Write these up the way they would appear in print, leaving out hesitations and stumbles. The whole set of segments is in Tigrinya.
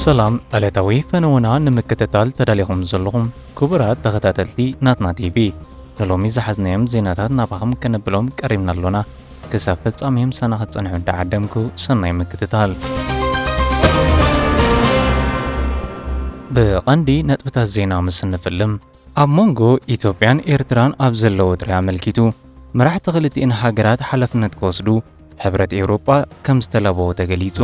ሰላም ዕለታዊ ፈነወና ንምክትታል ተዳሊኹም ዘለኹም ክቡራት ተኸታተልቲ ናትና ቲቪ ሎሚ ዝሓዝናዮም ዜናታት ናባኹም ከነብሎም ቀሪብና ኣሎና ክሳብ ፍጻሜኦም ሰና ክጸንሑ እንዳዓደምኩ ሰናይ ምክትታል። ብቐንዲ ነጥብታት ዜና ምስ ንፍልም ኣብ ሞንጎ ኢትዮጵያን ኤርትራን ኣብ ዘለዎ ጥሪ ኣመልኪቱ መራሕቲ ክልቲአን ሃገራት ሓላፍነት ክወስዱ ሕብረት ኤውሮጳ ከም ዝተለበዎ ተገሊጹ።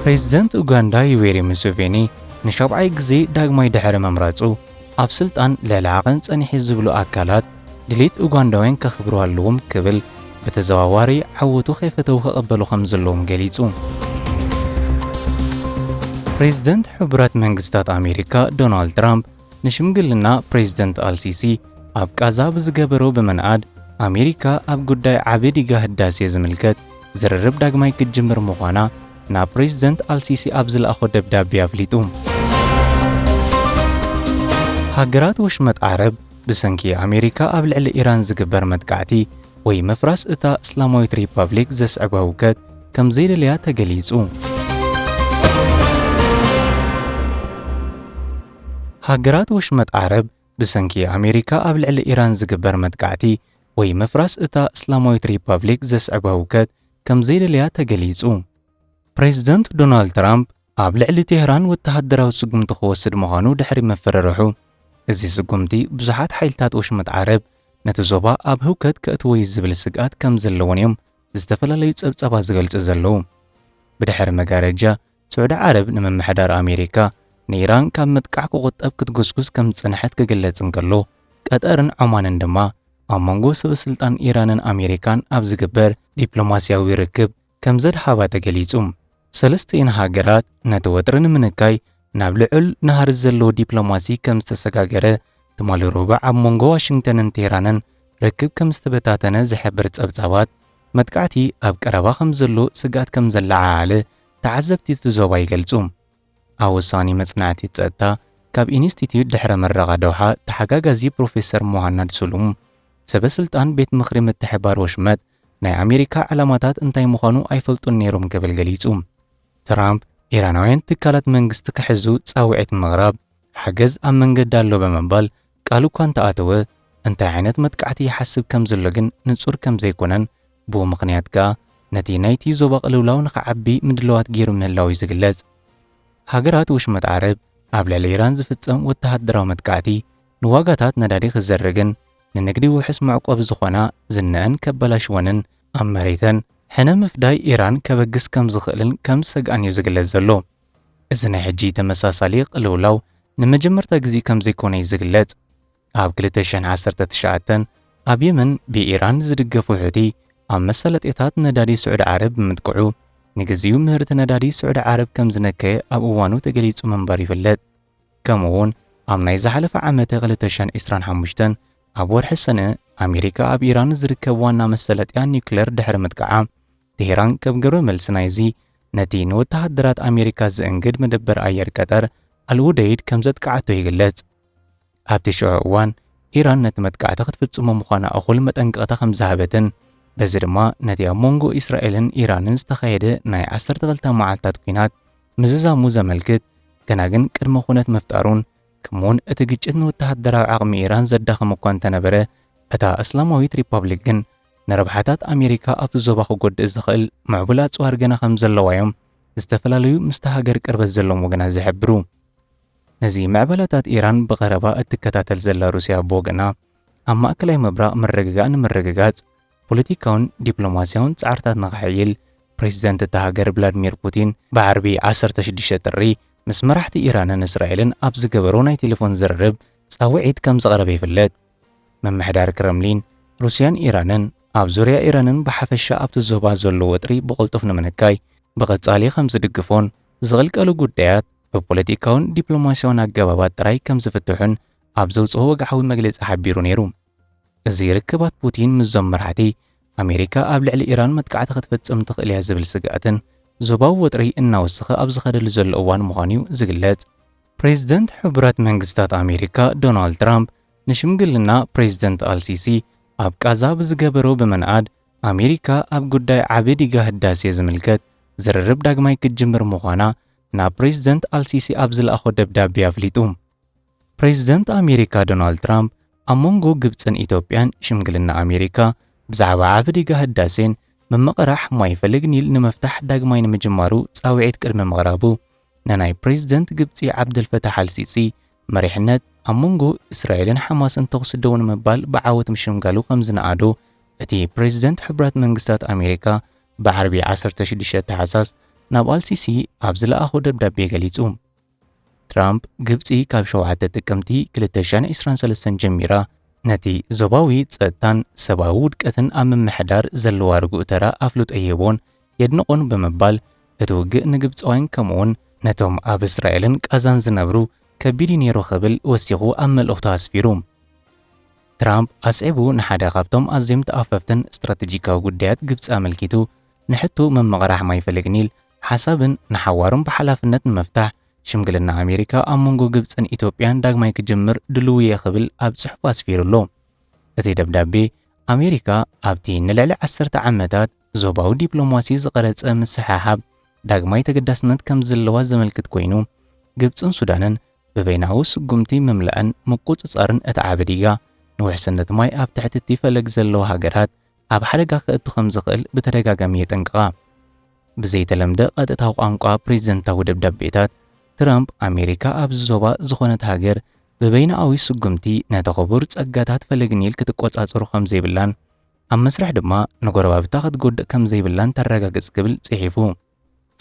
ፕሬዚደንት ኡጋንዳ ዩዌሪ ሙሴቬኒ ንሻብዓይ ግዜ ዳግማይ ድሕሪ መምራጹ ኣብ ስልጣን ልዕሊ ዓቐን ጸኒሑ ዝብሉ ኣካላት ድሌት ኡጋንዳውያን ከኽብሩ ኣለዎም ክብል ብተዘዋዋሪ ዓወቱ ከይፈተው ክቕበሉ ከም ዘለዎም ገሊጹ። ፕሬዚደንት ሕቡራት መንግስታት ኣሜሪካ ዶናልድ ትራምፕ ንሽምግልና ፕሬዚደንት አልሲሲ ኣብ ቃዛ ብዝገበሮ ብምንኣድ ኣሜሪካ ኣብ ጉዳይ ዓቢ ዲጋ ህዳሴ ዝምልከት ዝርርብ ዳግማይ ክጅምር ምዃና ናብ ፕሬዚደንት አልሲሲ ኣብ ዝለኣኾ ደብዳቤ ኣፍሊጡ። ሃገራት ወሽመጥ ዓረብ ብሰንኪ ኣሜሪካ ኣብ ልዕሊ ኢራን ዝግበር መጥቃዕቲ ወይ ምፍራስ እታ እስላማዊት ሪፐብሊክ ዘስዕቦ ህውከት ከም ዘይደልያ ተገሊጹ። ሃገራት ወሽመጥ ዓረብ ብሰንኪ ኣሜሪካ ኣብ ልዕሊ ኢራን ዝግበር መጥቃዕቲ ወይ ምፍራስ እታ እስላማዊት ሪፐብሊክ ዘስዕቦ ህውከት ከም ዘይደልያ ተገሊጹ። ፕሬዚደንት ዶናልድ ትራምፕ ኣብ ልዕሊ ቴህራን ወተሃደራዊ ስጉምቲ ክወስድ ምዃኑ ድሕሪ መፈረርሑ እዚ ስጉምቲ ብዙሓት ሓይልታት ወሽመጥ ዓረብ ነቲ ዞባ ኣብ ህውከት ከእትወይ ዝብል ስግኣት ከም ዘለዎን እዮም ዝተፈላለዩ ጸብጸባት ዝገልጹ ዘለዉ። ብድሕሪ መጋረጃ ስዑዲ ዓረብ ንምምሕዳር ኣሜሪካ ንኢራን ካብ መጥቃዕ ክቑጠብ ክትጉስጉስ ከም ዝጽንሐት ክግለጽ እንከሎ ቀጠርን ዖማንን ድማ ኣብ መንጎ ሰበስልጣን ኢራንን ኣሜሪካን ኣብ ዝግበር ዲፕሎማስያዊ ርክብ ከም ዘድሃባ ተገሊጹ። ሰለስቲአን ሃገራት ነቲ ወጥሪ ንምንካይ ናብ ልዑል ነሃር ዘለዎ ዲፕሎማሲ ከም ዝተሰጋገረ ትማሊ ሩባዕ ኣብ መንጎ ዋሽንግተንን ቴህራንን ርክብ ከም ዝተበታተነ ዝሕብር ጸብጻባት መጥቃዕቲ ኣብ ቀረባ ከም ዘሎ ስጋት ከም ዘለዓዓለ ተዓዘብቲ ዞባ ይገልጹ። ኣብ ውሳኔ መጽናዕቲ ጸጥታ ካብ ኢንስቲትዩት ድሕረ መረቓ ደውሓ ተሓጋጋዚ ፕሮፌሰር ሞሃናድ ሱሉም ሰበስልጣን ቤት ምኽሪ ምትሕባር ወሽመጥ ናይ ኣሜሪካ ዕላማታት እንታይ ምዃኑ ኣይፈልጡን ነይሮም ክብል ገሊጹ። ትራምፕ ኢራናውያን ትካላት መንግስቲ ክሕዙ ጻውዒት ምቕራብ ሓገዝ ኣብ መንገዲ ኣሎ ብምባል ቃል እኳ እንተኣተወ እንታይ ዓይነት መጥቃዕቲ ይሓስብ ከም ዘሎ ግን ንጹር ከም ዘይኮነን ብኡ ምኽንያት ከኣ ነቲ ናይቲ ዞባ ቅልውላው ንኽዓቢ ምድለዋት ገይሩ ምህላው እዩ ዝግለጽ። ሃገራት ወሽመጥ ዓረብ ኣብ ልዕሊ ኢራን ዝፍጸም ወተሃደራዊ መጥቃዕቲ ንዋጋታት ነዳዲ ክዘርግን ንንግዲ ውሕስ መዕቆብ ዝኾና ዝነአን ከበላሽወንን ኣብ መሬተን ሕነ ምፍዳይ ኢራን ከበግስ ከም ዝኽእልን ከም ዝሰግኣን እዩ ዝግለጽ ዘሎ። እዚ ናይ ሕጂ ተመሳሳሊ ቅልውላው ንመጀመርታ ግዜ ከም ዘይኮነ እዩ ዝግለጽ። ኣብ 2019 ኣብ የመን ብኢራን ዝድገፉ ሕቲ ኣብ መሰለጤታት ነዳዲ ስዑዲ ዓረብ ብምጥቅዑ ንግዚኡ ምህርቲ ነዳዲ ስዑዲ ዓረብ ከም ዝነከየ ኣብ እዋኑ ተገሊጹ መንበር ይፍለጥ። ከምኡውን ኣብ ናይ ዝሓለፈ ዓመተ 2025 ኣብ ወርሒ ሰነ ኣሜሪካ ኣብ ኢራን ዝርከብ ዋና መሰለጥያ ኒውክሌር ድሕሪ ምጥቃዓ ቴህራን ከም ግብረ መልሲ ናይዚ ነቲ ንወተሃደራት ኣሜሪካ ዝእንግድ መደበር ኣየር ቀጠር ኣልውደይድ ከም ዘጥቃዓቶ ይግለጽ። ኣብቲ ሽዑ እዋን ኢራን ነቲ መጥቃዕቲ ክትፍጽሞ ምዃና እኹል መጠንቀቕታ ከም ዝሃበትን በዚ ድማ ነቲ ኣብ ሞንጎ እስራኤልን ኢራንን ዝተኻየደ ናይ 12 መዓልታት ኩናት ምዝዛሙ ዘመልክት ገና ግን ቅድመ ኩነት ምፍጣሩን ከምኡውን እቲ ግጭት ንወተሃደራዊ ዓቕሚ ኢራን ዘዳኸመ እኳ እንተነበረ እታ እስላማዊት ሪፐብሊክ ግን ንረብሓታት ኣሜሪካ ኣብቲ ዞባ ክጎድእ ዝኽእል ምዕቡላት ጽዋር ገና ከም ዘለዋዮም ዝተፈላለዩ ምስቲ ሃገር ቅርበት ዘለዎም ወገናት ዝሕብሩ። ነዚ ምዕበላታት ኢራን ብቐረባ እትከታተል ዘላ ሩስያ ብወገና ኣብ ማእከላይ ምብራቕ ምርግጋእ ንምርግጋጽ ፖለቲካውን ዲፕሎማስያውን ጻዕርታት ንኽሕይል ፕሬዚደንት እታ ሃገር ቭላድሚር ፑቲን ብዓርቢ 16 ጥሪ ምስ መራሕቲ ኢራንን እስራኤልን ኣብ ዝገበሮ ናይ ቴሌፎን ዝርርብ ጻውዒት ከም ዘቕረበ ይፍለጥ። መምሕዳር ክረምሊን ሩስያን ኢራንን ኣብ ዙርያ ኢራንን ብሓፈሻ ኣብቲ ዞባ ዘሎ ወጥሪ ብቕልጡፍ ንምንካይ ብቐጻሊ ከም ዝድግፎን ዝቕልቀሉ ጉዳያት ብፖለቲካውን ዲፕሎማስያውን ኣገባባት ጥራይ ከም ዝፍትሑን ኣብ ዘውፅኦ ወግዓዊ መግለጺ ሓቢሩ ነይሩ። እዚ ርክባት ፑቲን ምዞም መራሕቲ ኣሜሪካ ኣብ ልዕሊ ኢራን መጥቃዕቲ ክትፈጽም ትኽእል እያ ዝብል ስግኣትን ዞባዊ ወጥሪ እናወስኸ ኣብ ዝኸደሉ ዘሎ እዋን ምዃኑ ዝግለጽ። ፕሬዚደንት ሕቡራት መንግስታት ኣሜሪካ ዶናልድ ትራምፕ ንሽምግልና ፕሬዚደንት አልሲሲ ኣብ ቃዛ ብዝገበሮ ብምንኣድ ኣሜሪካ ኣብ ጉዳይ ዓቢ ዲጋ ህዳሴ ዝምልከት ዝርርብ ዳግማይ ክጅምር ምዃና ናብ ፕሬዚደንት አልሲሲ ኣብ ዝለኣኾ ደብዳቤ ኣፍሊጡ። ፕሬዚደንት ኣሜሪካ ዶናልድ ትራምፕ ኣብ መንጎ ግብፅን ኢትዮጵያን ሽምግልና ኣሜሪካ ብዛዕባ ዓብዲጋ ህዳሴን መመቕራሕ ማይ ፈለግ ኒል ንምፍታሕ ዳግማይ ንምጅማሩ ጻውዒት ቅድሚ ምቕራቡ ንናይ ፕሬዚደንት ግብፂ ዓብደልፈታሕ አልሲሲ መሪሕነት ኣብ መንጎ እስራኤልን ሓማስን ተኹሲ ደው ንምባል ብዓወት ምሽምጋሉ ከም ዝነኣዶ እቲ ፕሬዚደንት ሕቡራት መንግስታት ኣሜሪካ ብዓርቢ 16 ታሕሳስ ናብ አልሲሲ ኣብ ዝለኣኾ ደብዳቤ ገሊጹ። ትራምፕ ግብፂ ካብ 7 ጥቅምቲ 2023 ጀሚራ ነቲ ዞባዊ ጸጥታን ሰብኣዊ ውድቀትን ኣብ ምምሕዳር ዘለዋ ርጉእ ተራ ኣፍልጦ ይህቦን የድንቆን ብምባል እቲ ውግእ ንግብፃውያን ከምኡውን ነቶም ኣብ እስራኤልን ቃዛን ዝነብሩ ከቢድ ነይሩ ክብል ወሲኹ ኣብ መልእኽቱ ኣስፊሩ። ትራምፕ ኣስዒቡ ንሓደ ካብቶም ኣዝዮም ተኣፈፍትን ስትራቴጂካዊ ጉዳያት ግብፂ ኣመልኪቱ ንሕቱ መመቕራሕ ማይ ፈለግ ኒል ሓሳብን ንሓዋሩን ብሓላፍነት ንምፍታሕ ሽምግልና ኣሜሪካ ኣብ መንጎ ግብፅን ኢትዮጵያን ዳግማይ ክጅምር ድልው እየ ክብል ኣብ ጽሑፍ ኣስፊሩሎ። እቲ ደብዳቤ ኣሜሪካ ኣብቲ ንልዕሊ 10 ዓመታት ዞባዊ ዲፕሎማሲ ዝቐረጸ ምስሕሓብ ዳግማይ ተገዳስነት ከም ዘለዋ ዘመልክት ኮይኑ ግብፅን ሱዳንን ብበይናዊ ስጉምቲ ምምላእን ምቁፅጻርን እቲ ዓበዲጋ ንውሕስነት ማይ ኣብ ትሕቲ እቲ ፈለግ ዘለዋ ሃገራት ኣብ ሓደጋ ክእቱ ከም ዝኽእል ብተደጋጋሚ የጠንቅቓ። ብዘይተለምደ ቀጥታዊ ቋንቋ ፕሬዚደንታዊ ደብዳቤታት ትራምፕ ኣሜሪካ ኣብዚ ዞባ ዝኾነት ሃገር ብበይናዊ ስጉምቲ ነቲ ክቡር ጸጋታት ፈለግ ኒል ክትቆጻጸሩ ከም ዘይብላን ኣብ መስርሕ ድማ ንጎረባብታ ክትጎድእ ከም ዘይብላን ተረጋግጽ ክብል ጽሒፉ።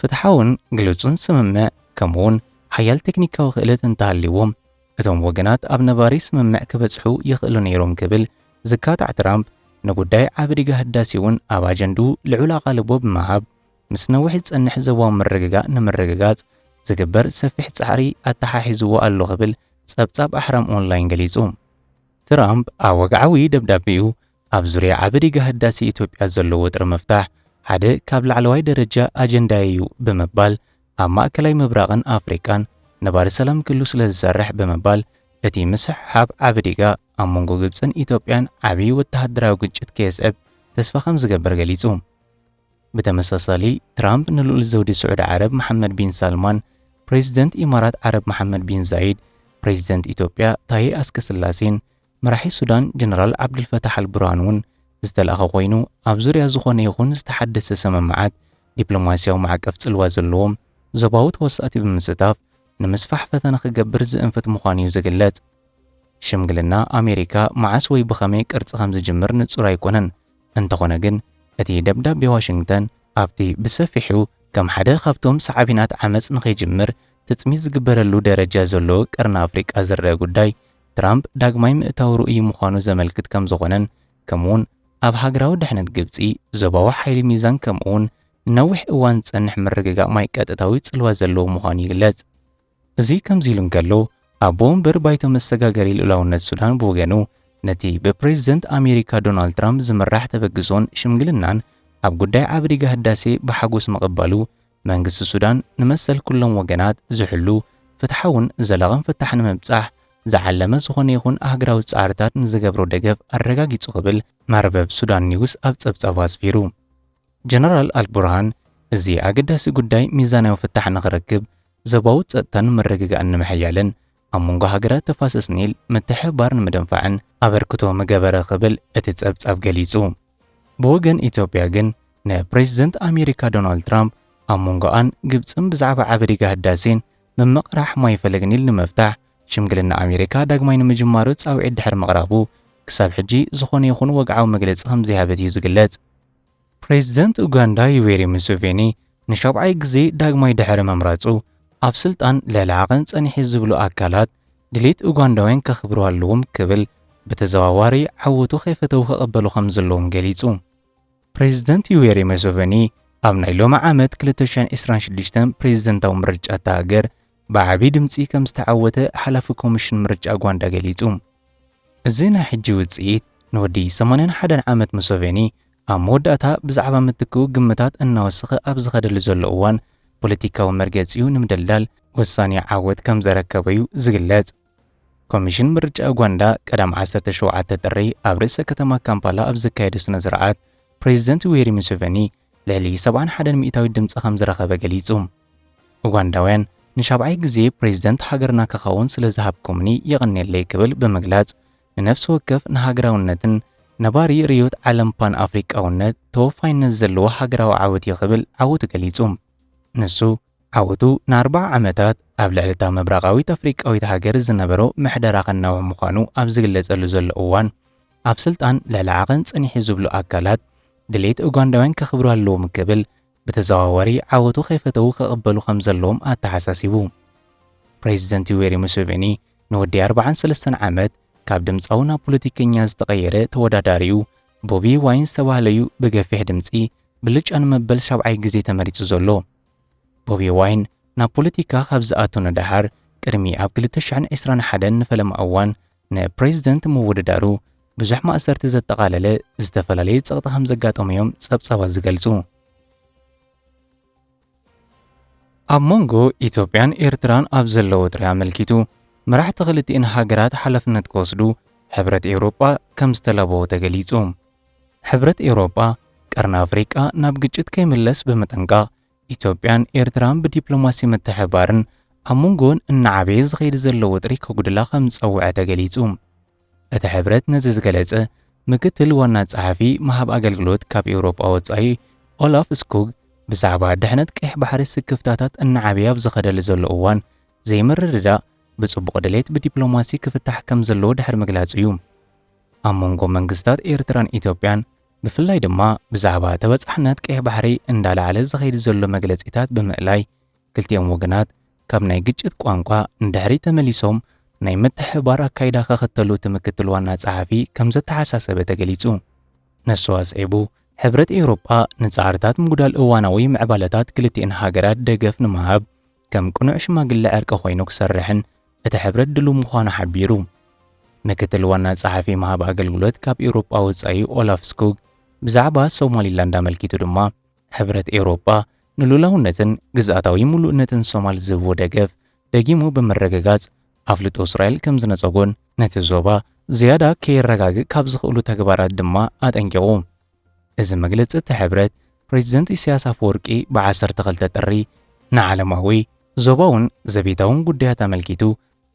ፍትሓውን ግልጹን ስምምዕ ከምኡውን ሓያል ቴክኒካዊ ክእለት እንተሃልይዎም እቶም ወገናት ኣብ ነባሪ ስምምዕ ክበጽሑ ይኽእሉ ነይሮም ክብል ዝካታዕ ትራምፕ ንጉዳይ ዓብዲጋ ህዳሴ እውን ኣብ ኣጀንድኡ ልዑል ኣቓልቦ ብምሃብ ምስ ነዊሕ ዝጸንሕ ዞባዊ ምርግጋእ ንምርግጋጽ ዝግበር ሰፊሕ ጻዕሪ ኣተሓሒዝዎ ኣሎ ክብል ጸብጻብ ኣሕራም ኦንላይን ገሊጹ። ትራምፕ ኣብ ወግዓዊ ደብዳቤኡ ኣብ ዙርያ ዓብዲጋ ህዳሴ ኢትዮጵያ ዘለዎ ውጥረ ምፍታሕ ሓደ ካብ ላዕለዋይ ደረጃ ኣጀንዳ እዩ ብምባል ኣብ ማእከላይ ምብራቕን ኣፍሪቃን ነባሪ ሰላም ክህሉ ስለ ዝሰርሕ ብምባል እቲ ምስሕሓብ ዓብዲጋ ኣብ መንጎ ግብፅን ኢትዮጵያን ዓብዪ ወተሃደራዊ ግጭት ከየስዕብ ተስፋ ከም ዝገበር ገሊጹ። ብተመሳሳሊ ትራምፕ ንልዑል ዘውዲ ስዑድ ዓረብ መሐመድ ቢን ሳልማን፣ ፕሬዚደንት ኢማራት ዓረብ መሐመድ ቢን ዛይድ፣ ፕሬዚደንት ኢትዮጵያ ታዬ አስቀስላሴን መራሒ ሱዳን ጀነራል ዓብድልፈታሕ አልቡርሃን እውን ዝተለኣኸ ኮይኑ ኣብ ዙርያ ዝኾነ ይኹን ዝተሓደሰ ሰመማዓት ዲፕሎማስያዊ ማዕቀፍ ጽልዋ ዘለዎም ዞባዊ ተወሳእቲ ብምስታፍ ንምስፋሕ ፈተና ክገብር ዝእንፍት ምዃኑ እዩ ዝግለጽ። ሽምግልና ኣሜሪካ መዓስ ወይ ብኸመይ ቅርጺ ከም ዝጅምር ንጹር ኣይኮነን። እንተኾነ ግን እቲ ደብዳቤ ዋሽንግተን ኣብቲ ብሰፊሑ ከም ሓደ ካብቶም ሰዓቢናት ዓመፅ ንኸይጅምር ትጽሚት ዝግበረሉ ደረጃ ዘለዎ ቀርኒ ኣፍሪቃ ዝረአ ጉዳይ ትራምፕ ዳግማይ ምእታው ርእይ ምዃኑ ዘመልክት ከም ዝኾነን ከምኡውን ኣብ ሃገራዊ ድሕነት ግብፂ ዞባዊ ሓይሊ ሚዛን ከምኡውን ነዊሕ እዋን ዝጸንሕ ምርግጋእ ማይ ቀጥታዊ ጽልዋ ዘለዎ ምዃኑ ይግለጽ። እዚ ከምዚ ኢሉ እንከሎ ኣብ ወንበር ባይቶ መሰጋገሪ ልኡላውነት ሱዳን ብወገኑ ነቲ ብፕሬዚደንት ኣሜሪካ ዶናልድ ትራምፕ ዝምራሕ ተበግሶን ሽምግልናን ኣብ ጉዳይ ዓብዲጋ ህዳሴ ብሓጎስ መቐበሉ መንግስቲ ሱዳን ንመሰል ኩሎም ወገናት ዝሕሉ ፍትሓውን ዘላቕን ፍታሕ ንምብጻሕ ዝዓለመ ዝኾነ ይኹን ሃገራዊ ጻዕርታት ንዝገብሮ ደገፍ ኣረጋጊጹ ክብል መርበብ ሱዳን ኒውስ ኣብ ጸብጻቡ ኣስፊሩ። ጀነራል አልቡርሃን እዚ ኣገዳሲ ጉዳይ ሚዛናዊ ፍታሕ ንኽረክብ ዞባዊ ጸጥታን ምርግጋእን ንምሕያልን ኣብ መንጎ ሃገራት ተፋሰስ ኒል ምትሕብባር ንምድንፋዕን ኣበርክቶ ምገበረ ክብል እቲ ጸብጻብ ገሊጹ። ብወገን ኢትዮጵያ ግን ንፕሬዚደንት ኣሜሪካ ዶናልድ ትራምፕ ኣብ መንጎኣን ግብፅን ብዛዕባ ዓብዲጋ ህዳሴን መመቕራሕ ማይ ፈለግ ኒል ንምፍታሕ ሽምግልና ኣሜሪካ ዳግማይ ንምጅማሩ ጻውዒት ድሕሪ ምቕራቡ ክሳብ ሕጂ ዝኾነ ይኹን ወግዓዊ መግለጺ ከም ዘይሃበት እዩ ዝግለጽ። ፕሬዚደንት ኡጋንዳ ዩዌሪ ሙሴቬኒ ንሻብዓይ ግዜ ዳግማይ ድሕሪ መምራጹ ኣብ ስልጣን ልዕሊ ዓቐን ጸኒሐ ዝብሉ ኣካላት ድሌት ኡጋንዳውያን ከኽብሩ ኣለዎም ክብል ብተዘዋዋሪ ዓወቱ ከይፈተው ክቕበሉ ከም ዘለዎም ገሊጹ። ፕሬዚደንት ዩዌሪ ሙሴቬኒ ኣብ ናይ ሎሚ ዓመት 2026 ፕሬዚደንታዊ ምርጫ እታ ሃገር ብዓብዪ ድምፂ ከም ዝተዓወተ ሓላፊ ኮሚሽን ምርጫ ኡጋንዳ ገሊጹ። እዚ ናይ ሕጂ ውጽኢት ንወዲ 81 ዓመት ሙሴቬኒ ኣብ መወዳእታ ብዛዕባ ምትክኡ ግምታት እናወስኸ ኣብ ዝኸደሉ ዘሎ እዋን ፖለቲካዊ መርገፂኡ ንምድልዳል ወሳኒ ዓወት ከም ዘረከበ እዩ ዝግለጽ። ኮሚሽን ምርጫ ኡጋንዳ ቀዳም 17 ጥሪ ኣብ ርእሰ ከተማ ካምፓላ ኣብ ዝካየደ ስነ ስርዓት ፕሬዚደንት ዩዌሪ ሙሴቬኒ ልዕሊ 71 ሚእታዊ ድምፂ ከም ዝረኸበ ገሊጹ። ኡጋንዳውያን ንሻብዓይ ግዜ ፕሬዝደንት ሃገርና ክኸውን ስለ ዝሃብኩምኒ ይቕኒለይ ክብል ብምግላጽ ንነፍሲ ወከፍ ንሃገራውነትን ነባሪ ርዮት ዓለም ፓን ኣፍሪቃውነት ተወፋይነት ዘለዎ ሃገራዊ ዓወት ይኽብል ዓወቱ ገሊጹ ንሱ ዓወቱ ን40 ዓመታት ኣብ ልዕልታ መብራቃዊት ኣፍሪቃዊት ሃገር ዝነበሮ ምሕደራ ኸናዊ ምዃኑ ኣብ ዝግለጸሉ ዘሎ እዋን ኣብ ስልጣን ልዕሊ ዓቐን ጸኒሑ ዝብሉ ኣካላት ድሌት ኡጋንዳውያን ከኽብሩ ኣለዎም ክብል በተዘዋዋሪ ዓወቱ ከይፈተው ከቕበሉ ከም ዘለዎም ኣተሓሳሲቡ ፕሬዝደንት ዩዌሪ ሙሴቬኒ ንወዲ 43 ዓመት ካብ ድምፃዊ ናብ ፖለቲከኛ ዝተቐየረ ተወዳዳሪኡ ቦቢ ዋይን ዝተባህለዩ ብገፊሕ ድምፂ ብልጫ ንመበል 7ይ ግዜ ተመሪጹ ዘሎ ቦቢ ዋይን ናብ ፖለቲካ ካብ ዝኣቱ ንድሓር ቅድሚ ኣብ 2021 ንፈለማ እዋን ንፕሬዝደንት ምውድዳሩ ብዙሕ ማእሰርቲ ዘጠቓለለ ዝተፈላለየ ፀቕጢ ከም ዘጋጠመዮም ጸብጻባት ዝገልጹ ኣብ መንጎ ኢትዮጵያን ኤርትራን ኣብ ዘለዎ ጥሪ ኣመልኪቱ መራሕቲ ክልቲአን ሃገራት ሓላፍነት ክወስዱ ሕብረት ኤውሮጳ ከም ዝተለበዎ ተገሊጹ ሕብረት ኤውሮጳ ቀርኒ ኣፍሪቃ ናብ ግጭት ከይምለስ ብምጥንቃቕ ኢትዮጵያን ኤርትራን ብዲፕሎማሲ ምትሕብባርን ኣብ መንጎን እናዓበየ ዝኸይድ ዘለዎ ጥሪ ከጉድላ ከም ዝጸውዐ ተገሊጹ እቲ ሕብረት ነዚ ዝገለጸ ምክትል ዋና ጸሓፊ መሃብ ኣገልግሎት ካብ ኤውሮጳ ወጻኢ ኦላፍ ስኩግ ብዛዕባ ድሕነት ቀይሕ ባሕሪ ስክፍታታት እናዓበየ ኣብ ዝኸደሉ ዘሎ እዋን ዘይምርድዳእ ብጽቡቕ ድሌት ብዲፕሎማሲ ክፍታሕ ከም ዘለዎ ድሕሪ ምግላጹ እዩ ኣብ መንጎ መንግስታት ኤርትራን ኢትዮጵያን ብፍላይ ድማ ብዛዕባ ተበጻሕነት ቀይሕ ባሕሪ እንዳለዓለ ዝኸይድ ዘሎ መግለጺታት ብምእላይ ክልቲኦም ወገናት ካብ ናይ ግጭት ቋንቋ እንድሕሪ ተመሊሶም ናይ ምትሕብባር ኣካይዳ ከኽተሉ ትምክትል ዋና ጸሓፊ ከም ዘተሓሳሰበ ተገሊጹ ነሱ ኣስዒቡ ሕብረት ኤውሮጳ ንጻዕርታት ምጉዳል እዋናዊ ምዕባለታት ክልቲአን ሃገራት ደገፍ ንምሃብ ከም ቅኑዕ ሽማግለ ዕርቂ ኮይኑ ክሰርሕን እቲ ሕብረት ድሉው ምዃኑ ሓቢሩ ምክትል ዋና ጸሓፊ መሃብ ኣገልግሎት ካብ ኤውሮጳ ወጻኢ ኦላፍ ስኩግ ብዛዕባ ሶማሊላንድ ኣመልኪቱ ድማ ሕብረት ኤውሮጳ ንሉላውነትን ግዝኣታዊ ምሉእነትን ሶማል ዝህቦ ደገፍ ደጊሙ ብምርግጋጽ ኣፍልጦ እስራኤል ከም ዝነጸጎን ነቲ ዞባ ዝያዳ ከይረጋግእ ካብ ዝኽእሉ ተግባራት ድማ ኣጠንቂቑ እዚ መግለጺ እቲ ሕብረት ፕሬዝደንት ኢሳያስ ኣፈወርቂ ብ12 ጥሪ ንዓለማዊ ዞባውን ዘቤታውን ጉዳያት ኣመልኪቱ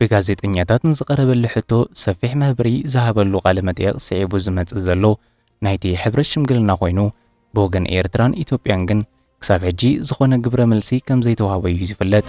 ብጋዜጠኛታት ንዝቐረበሉ ሕቶ ሰፊሕ መህብሪ ዝሃበሉ ቃለ መጠይቕ ስዒቡ ዝመጽእ ዘሎ ናይቲ ሕብረት ሽምግልና ኮይኑ ብወገን ኤርትራን ኢትዮጵያን ግን ክሳብ ሕጂ ዝኾነ ግብረ መልሲ ከም ዘይተዋሃበ እዩ ዝፍለጥ